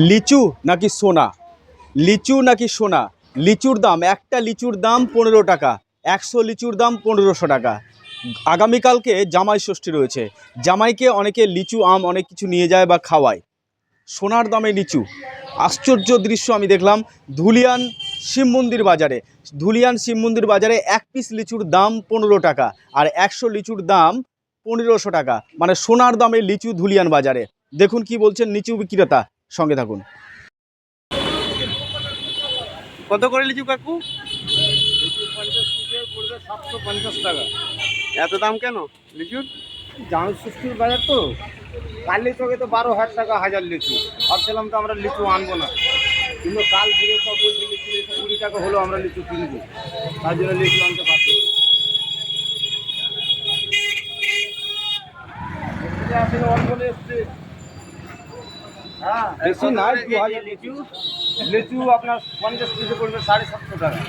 লিচু নাকি সোনা, লিচু নাকি সোনা? লিচুর দাম, একটা লিচুর দাম 15 টাকা, 100 লিচুর দাম 1500 টাকা। আগামীকালকে জামাই ষষ্ঠী রয়েছে, জামাইকে অনেকে লিচু আম অনেক কিছু নিয়ে যায় বা খাওয়ায়। সোনার দামে লিচু, আশ্চর্য দৃশ্য আমি দেখলাম ধুলিয়ান শিব মন্দির বাজারে। ধুলিয়ান শিব মন্দির বাজারে এক পিস লিচুর দাম 15 টাকা আর 100 লিচুর দাম 1500 টাকা, মানে সোনার দামে লিচু ধুলিয়ান বাজারে। দেখুন কি বলছেন লিচু বিক্রেতা, সঙ্গে থাকুন। কত করে লিচু কাকু? 750 টাকা। এত দাম কেন লিচুর? জামাই ষষ্ঠীর বাজার তো, কালি তোকে তো 12,000 টাকা হাজার লিচু। ভাবছিলাম তো আমরা লিচু আনবো না, কিন্তু কাল থেকে সব বলছি লিচু 20 টাকা হলো, আমরা লিচু কিনবো, তার জন্য লিচু আনতে বাধ্য হলাম। আসলে অল্প এসছে, হ্যাঁ বেশি নাই। 2000 লিচু, লিচু আপনার 50 পিসে পড়বে 750 টাকা।